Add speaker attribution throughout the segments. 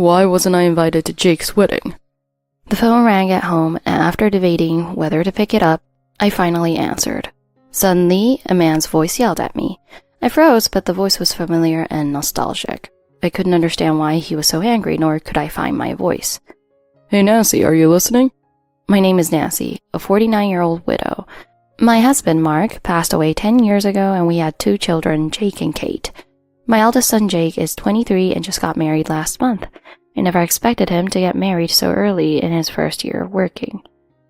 Speaker 1: Why wasn't I invited to Jake's wedding?
Speaker 2: The phone rang at home, and after debating whether to pick it up, I finally answered. Suddenly, a man's voice yelled at me. I froze, but the voice was familiar and nostalgic. I couldn't understand why he was so angry, nor could I find my voice.
Speaker 1: Hey Nancy, are you listening?
Speaker 2: My name is Nancy, a 49-year-old widow. My husband, Mark, passed away 10 years ago, and we had 2 children, Jake and Kate. My eldest son, Jake, is 23 and just got married last month. I never expected him to get married so early in his first year of working.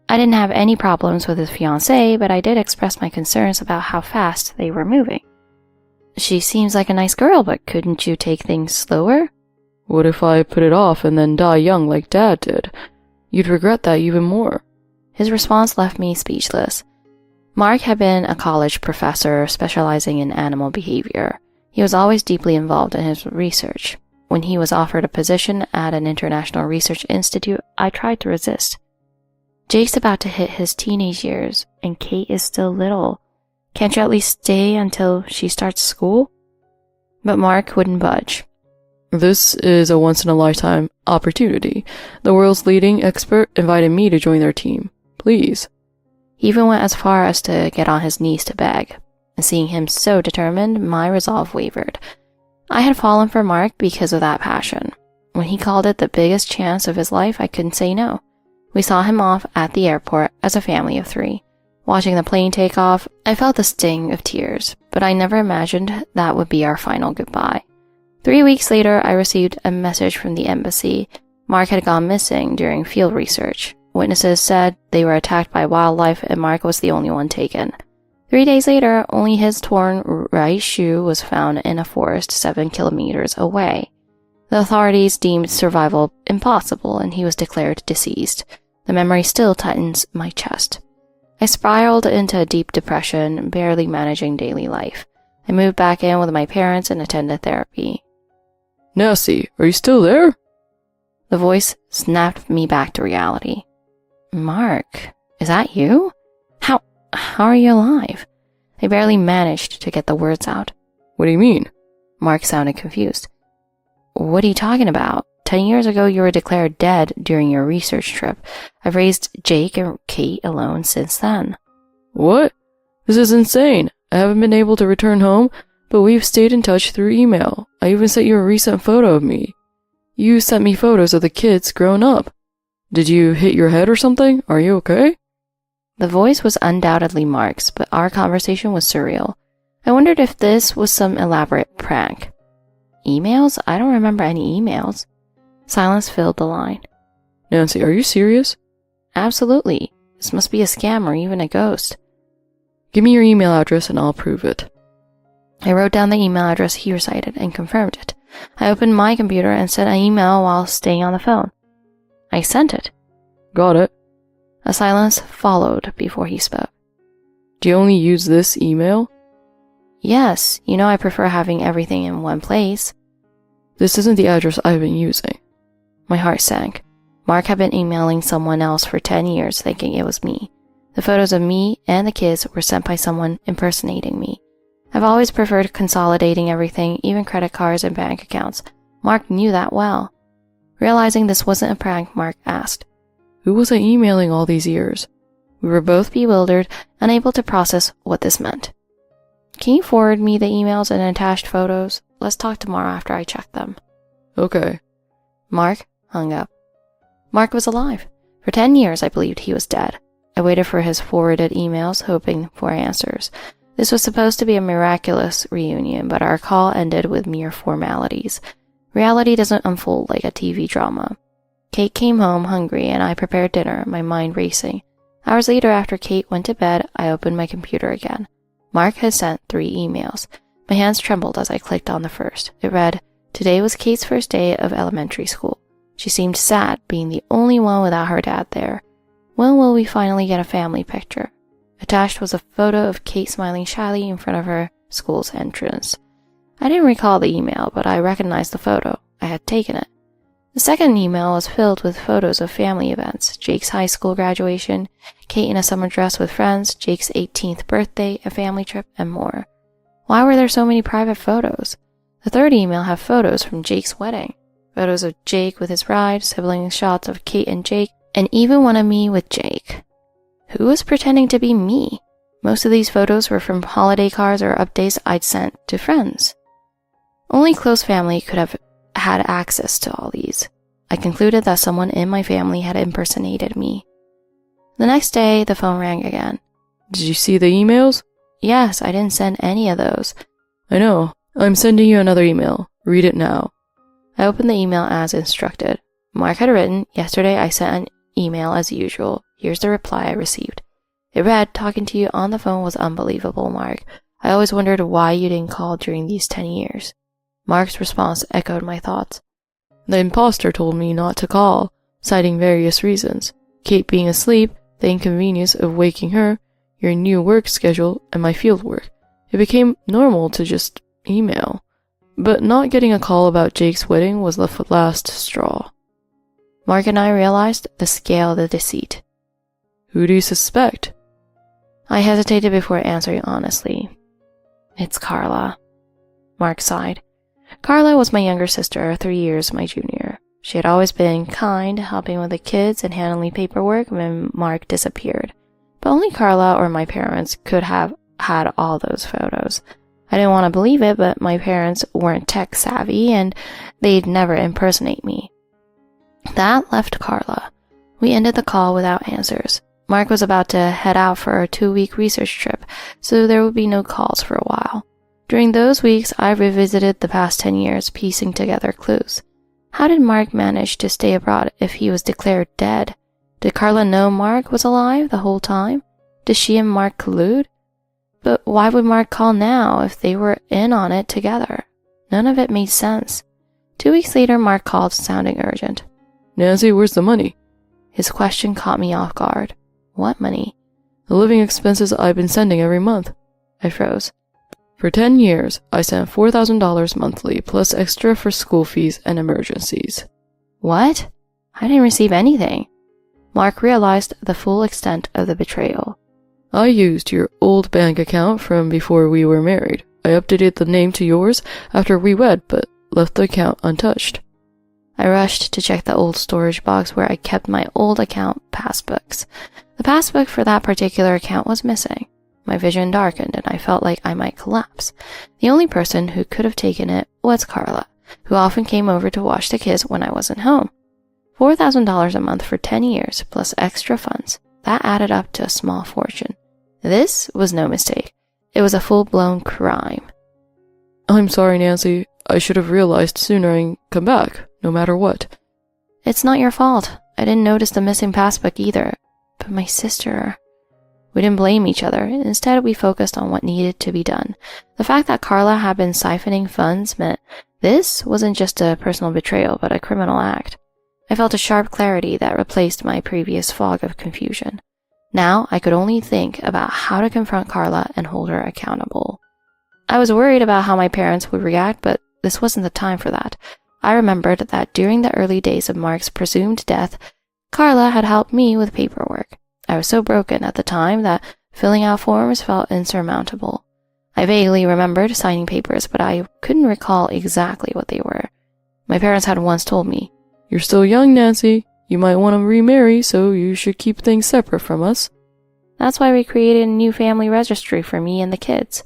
Speaker 2: I didn't have any problems with his fiancée, but I did express my concerns about how fast they were moving. She seems like a nice girl, but couldn't you take things slower?
Speaker 1: What if I put it off and then die young like Dad did? You'd regret that even more.
Speaker 2: His response left me speechless. Mark had been a college professor specializing in animal behavior. He was always deeply involved in his research. When he was offered a position at an international research institute, I tried to resist. Jake's about to hit his teenage years, and Kate is still little. Can't you at least stay until she starts school? But Mark wouldn't budge.
Speaker 1: This is a once-in-a-lifetime opportunity. The world's leading expert invited me to join their team. Please.
Speaker 2: He even went as far as to get on his knees to beg. And seeing him so determined, my resolve wavered. I had fallen for Mark because of that passion. When he called it the biggest chance of his life, I couldn't say no. We saw him off at the airport as a family of 3. Watching the plane take off, I felt the sting of tears, but I never imagined that would be our final goodbye. 3 weeks later, I received a message from the embassy. Mark had gone missing during field research. Witnesses said they were attacked by wildlife and Mark was the only one taken. 3 days later, only his torn right shoe was found in a forest 7 kilometers away. The authorities deemed survival impossible and he was declared deceased. The memory still tightens my chest. I spiraled into a deep depression, barely managing daily life. I moved back in with my parents and attended therapy.
Speaker 1: Nancy, are you still there?
Speaker 2: The voice snapped me back to reality. Mark, is that you? How are you alive? I barely managed to get the words out.
Speaker 1: What do you mean?
Speaker 2: Mark sounded confused. What are you talking about? 10 years ago, you were declared dead during your research trip. I've raised Jake and Kate alone since then.
Speaker 1: What? This is insane. I haven't been able to return home, but we've stayed in touch through email. I even sent you a recent photo of me. You sent me photos of the kids grown up. Did you hit your head or something? Are you okay?
Speaker 2: The voice was undoubtedly Mark's, but our conversation was surreal. I wondered if this was some elaborate prank. Emails? I don't remember any emails. Silence filled the line.
Speaker 1: Nancy, are you serious?
Speaker 2: Absolutely. This must be a scam or even a ghost.
Speaker 1: Give me your email address and I'll prove it.
Speaker 2: I wrote down the email address he recited and confirmed it. I opened my computer and sent an email while staying on the phone. I sent it.
Speaker 1: Got it.
Speaker 2: A silence followed before he spoke.
Speaker 1: Do you only use this email?
Speaker 2: Yes, you know I prefer having everything in one place.
Speaker 1: This isn't the address I've been using.
Speaker 2: My heart sank. Mark had been emailing someone else for 10 years thinking it was me. The photos of me and the kids were sent by someone impersonating me. I've always preferred consolidating everything, even credit cards and bank accounts. Mark knew that well. Realizing this wasn't a prank, Mark asked,
Speaker 1: Who was I emailing all these years?
Speaker 2: We were both bewildered, unable to process what this meant. Can you forward me the emails and attached photos? Let's talk tomorrow after I check them.
Speaker 1: Okay.
Speaker 2: Mark hung up. Mark was alive. For 10 years, I believed he was dead. I waited for his forwarded emails, hoping for answers. This was supposed to be a miraculous reunion, but our call ended with mere formalities. Reality doesn't unfold like a TV drama. Kate came home hungry, and I prepared dinner, my mind racing. Hours later, after Kate went to bed, I opened my computer again. Mark had sent 3 emails. My hands trembled as I clicked on the first. It read, Today was Kate's first day of elementary school. She seemed sad, being the only one without her dad there. When will we finally get a family picture? Attached was a photo of Kate smiling shyly in front of her school's entrance. I didn't recall the email, but I recognized the photo. I had taken it. The second email was filled with photos of family events, Jake's high school graduation, Kate in a summer dress with friends, Jake's 18th birthday, a family trip, and more. Why were there so many private photos? The third email had photos from Jake's wedding. Photos of Jake with his bride, sibling shots of Kate and Jake, and even one of me with Jake. Who was pretending to be me? Most of these photos were from holiday cards or updates I'd sent to friends. Only close family could have had access to all these. I concluded that someone in my family had impersonated me. The next day, the phone rang again.
Speaker 1: Did you see the emails?
Speaker 2: Yes, I didn't send any of those.
Speaker 1: I know. I'm sending you another email. Read it now.
Speaker 2: I opened the email as instructed. Mark had written, "Yesterday I sent an email as usual. Here's the reply I received." It read, "Talking to you on the phone was unbelievable, Mark. I always wondered why you didn't call during these 10 years. Mark's response echoed my thoughts.
Speaker 1: The imposter told me not to call, citing various reasons. Kate being asleep, the inconvenience of waking her, your new work schedule, and my field work. It became normal to just email. But not getting a call about Jake's wedding was the last straw.
Speaker 2: Mark and I realized the scale of the deceit.
Speaker 1: Who do you suspect?
Speaker 2: I hesitated before answering honestly. It's Carla. Mark sighed. Carla was my younger sister, 3 years my junior. She had always been kind, helping with the kids and handling paperwork when Mark disappeared. But only Carla or my parents could have had all those photos. I didn't want to believe it, but my parents weren't tech savvy and they'd never impersonate me. That left Carla. We ended the call without answers. Mark was about to head out for a 2-week research trip, so there would be no calls for a while. During those weeks, I revisited the past 10 years, piecing together clues. How did Mark manage to stay abroad if he was declared dead? Did Carla know Mark was alive the whole time? Did she and Mark collude? But why would Mark call now if they were in on it together? None of it made sense. 2 weeks later, Mark called, sounding urgent.
Speaker 1: Nancy, where's the money?
Speaker 2: His question caught me off guard. What money?
Speaker 1: The living expenses I've been sending every month.
Speaker 2: I froze.
Speaker 1: For 10 years, I sent $4,000 monthly, plus extra for school fees and emergencies.
Speaker 2: What? I didn't receive anything. Mark realized the full extent of the betrayal.
Speaker 1: I used your old bank account from before we were married. I updated the name to yours after we wed, but left the account untouched.
Speaker 2: I rushed to check the old storage box where I kept my old account passbooks. The passbook for that particular account was missing. My vision darkened and I felt like I might collapse. The only person who could have taken it was Carla, who often came over to watch the kids when I wasn't home. $4,000 a month for 10 years, plus extra funds. That added up to a small fortune. This was no mistake. It was a full-blown crime.
Speaker 1: I'm sorry, Nancy. I should have realized sooner and come back, no matter what.
Speaker 2: It's not your fault. I didn't notice the missing passbook either. But my sister... We didn't blame each other. Instead, we focused on what needed to be done. The fact that Carla had been siphoning funds meant this wasn't just a personal betrayal, but a criminal act. I felt a sharp clarity that replaced my previous fog of confusion. Now, I could only think about how to confront Carla and hold her accountable. I was worried about how my parents would react, but this wasn't the time for that. I remembered that during the early days of Mark's presumed death, Carla had helped me with paperwork. I was so broken at the time that filling out forms felt insurmountable. I vaguely remembered signing papers, but I couldn't recall exactly what they were. My parents had once told me,
Speaker 1: "You're still young, Nancy. You might want to remarry, so you should keep things separate from us."
Speaker 2: That's why we created a new family registry for me and the kids.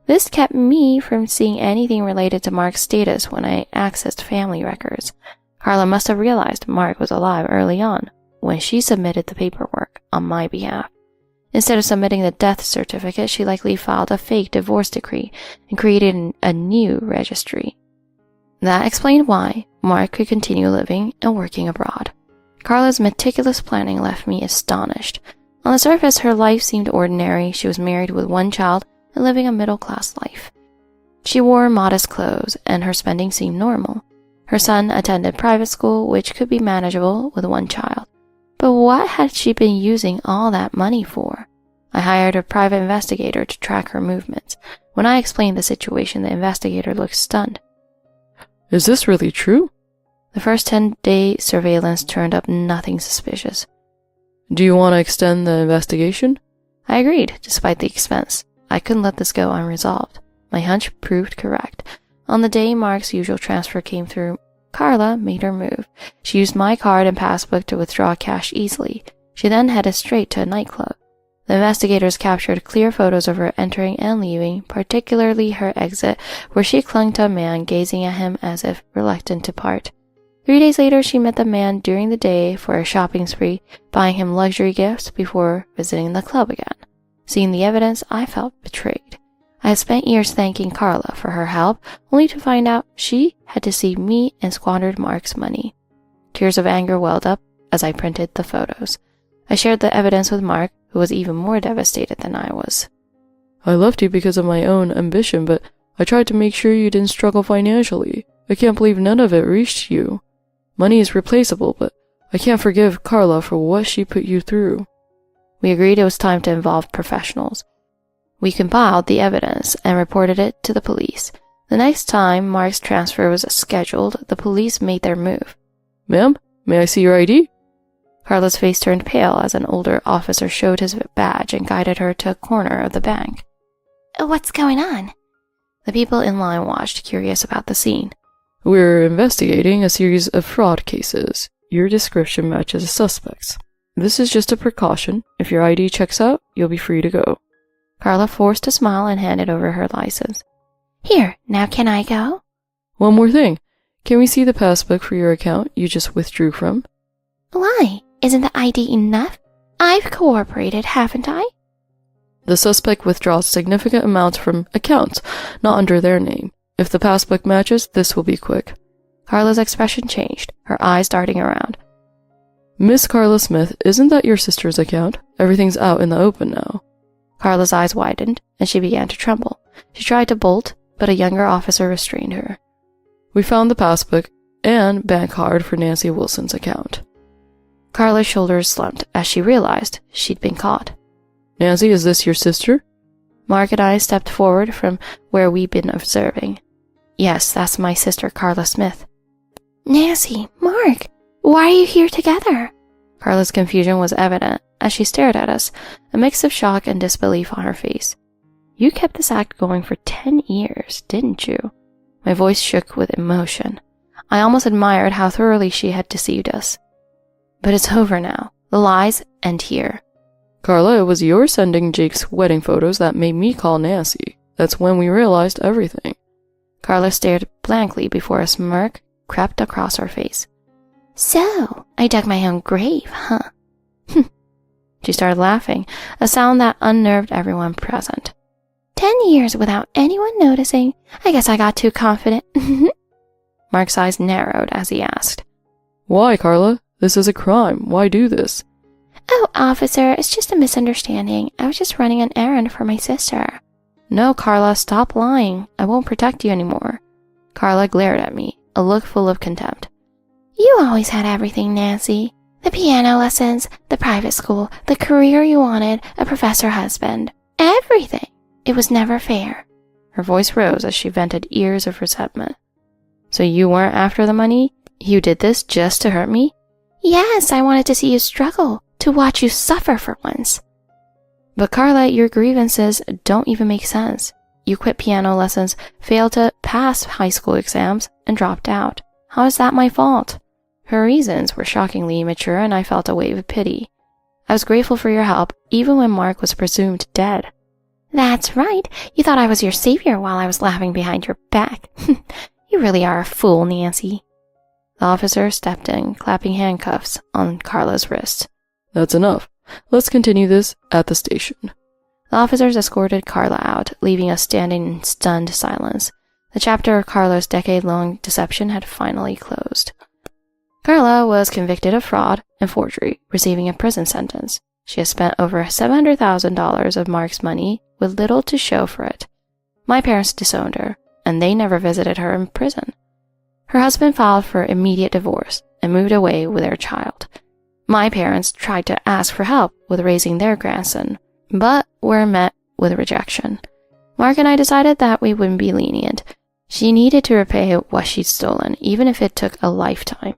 Speaker 2: This kept me from seeing anything related to Mark's status when I accessed family records. Carla must have realized Mark was alive early on, when she submitted the paperwork on my behalf. Instead of submitting the death certificate, she likely filed a fake divorce decree and created a new registry. That explained why Mark could continue living and working abroad. Carla's meticulous planning left me astonished. On the surface, her life seemed ordinary. She was married with 1 child and living a middle-class life. She wore modest clothes, and her spending seemed normal. Her son attended private school, which could be manageable with 1 child. But what had she been using all that money for? I hired a private investigator to track her movements. When I explained the situation, the investigator looked stunned.
Speaker 1: Is this really true?
Speaker 2: The first 10-day surveillance turned up nothing suspicious.
Speaker 1: Do you want to extend the investigation?
Speaker 2: I agreed, despite the expense. I couldn't let this go unresolved. My hunch proved correct. On the day Mark's usual transfer came through, Carla made her move. She used my card and passbook to withdraw cash easily. She then headed straight to a nightclub. The investigators captured clear photos of her entering and leaving, particularly her exit, where she clung to a man, gazing at him as if reluctant to part. 3 days later, she met the man during the day for a shopping spree, buying him luxury gifts before visiting the club again. Seeing the evidence, I felt betrayed. I had spent years thanking Carla for her help, only to find out she had deceived me and squandered Mark's money. Tears of anger welled up as I printed the photos. I shared the evidence with Mark, who was even more devastated than I was.
Speaker 1: I left you because of my own ambition, but I tried to make sure you didn't struggle financially. I can't believe none of it reached you. Money is replaceable, but I can't forgive Carla for what she put you through.
Speaker 2: We agreed it was time to involve professionals. We compiled the evidence and reported it to the police. The next time Mark's transfer was scheduled, the police made their move.
Speaker 1: Ma'am, may I see your ID?
Speaker 2: Carla's face turned pale as an older officer showed his badge and guided her to a corner of the bank. What's going on? The people in line watched, curious about the scene.
Speaker 1: We're investigating a series of fraud cases. Your description matches the suspects. This is just a precaution. If your ID checks out, you'll be free to go.
Speaker 2: Carla forced a smile and handed over her license. Here, now can I go?
Speaker 1: One more thing. Can we see the passbook for your account you just withdrew from?
Speaker 2: Why? Isn't the ID enough? I've cooperated, haven't I?
Speaker 1: The suspect withdraws significant amounts from accounts, not under their name. If the passbook matches, this will be quick.
Speaker 2: Carla's expression changed, her eyes darting around.
Speaker 1: Miss Carla Smith, isn't that your sister's account? Everything's out in the open now.
Speaker 2: Carla's eyes widened, and she began to tremble. She tried to bolt, but a younger officer restrained her.
Speaker 1: We found the passbook and bank card for Nancy Wilson's account.
Speaker 2: Carla's shoulders slumped as she realized she'd been caught.
Speaker 1: Nancy, is this your sister?
Speaker 2: Mark and I stepped forward from where we'd been observing. Yes, that's my sister, Carla Smith. Nancy, Mark, why are you here together? Carla's confusion was evident as she stared at us, a mix of shock and disbelief on her face. You kept this act going for 10 years, didn't you? My voice shook with emotion. I almost admired how thoroughly she had deceived us. But it's over now. The lies end here.
Speaker 1: Carla, it was your sending Jake's wedding photos that made me call Nancy. That's when we realized everything.
Speaker 2: Carla stared blankly before a smirk crept across her face. So, I dug my own grave, huh? She started laughing, a sound that unnerved everyone present. 10 years without anyone noticing. I guess I got too confident. Mark's eyes narrowed as he asked.
Speaker 1: Why, Carla? This is a crime. Why do this?
Speaker 2: Oh, officer, it's just a misunderstanding. I was just running an errand for my sister. No, Carla, stop lying. I won't protect you anymore. Carla glared at me, a look full of contempt. You always had everything, Nancy. The piano lessons, the private school, the career you wanted, a professor husband. Everything. It was never fair. Her voice rose as she vented ears of resentment. So you weren't after the money? You did this just to hurt me? Yes, I wanted to see you struggle, to watch you suffer for once. But Carla, your grievances don't even make sense. You quit piano lessons, failed to pass high school exams, and dropped out. How is that my fault? Her reasons were shockingly immature, and I felt a wave of pity. I was grateful for your help, even when Mark was presumed dead. That's right. You thought I was your savior while I was laughing behind your back. You really are a fool, Nancy. The officer stepped in, clapping handcuffs on Carla's wrists.
Speaker 1: That's enough. Let's continue this at the station.
Speaker 2: The officers escorted Carla out, leaving us standing in stunned silence. The chapter of Carla's decade-long deception had finally closed. Carla was convicted of fraud and forgery, receiving a prison sentence. She has spent over $700,000 of Mark's money with little to show for it. My parents disowned her, and they never visited her in prison. Her husband filed for immediate divorce and moved away with their child. My parents tried to ask for help with raising their grandson, but were met with rejection. Mark and I decided that we wouldn't be lenient. She needed to repay what she'd stolen, even if it took a lifetime.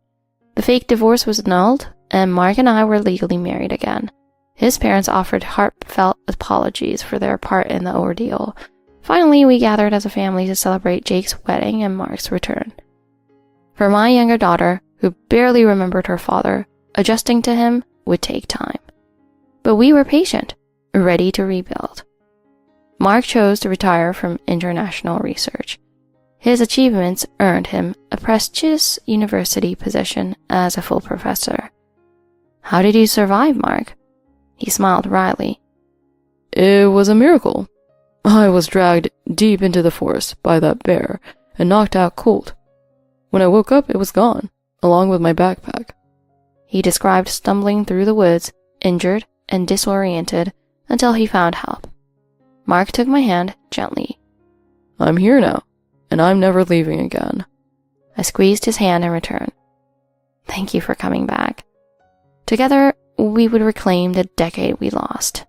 Speaker 2: The fake divorce was annulled, and Mark and I were legally married again. His parents offered heartfelt apologies for their part in the ordeal. Finally, we gathered as a family to celebrate Jake's wedding and Mark's return. For my younger daughter, who barely remembered her father, adjusting to him would take time. But we were patient, ready to rebuild. Mark chose to retire from international research. His achievements earned him a prestigious university position as a full professor. How did you survive, Mark? He smiled wryly.
Speaker 1: It was a miracle. I was dragged deep into the forest by that bear and knocked out cold. When I woke up, it was gone, along with my backpack.
Speaker 2: He described stumbling through the woods, injured and disoriented, until he found help. Mark took my hand gently.
Speaker 1: I'm here now, and I'm never leaving again.
Speaker 2: I squeezed his hand in return. Thank you for coming back. Together, we would reclaim the decade we lost.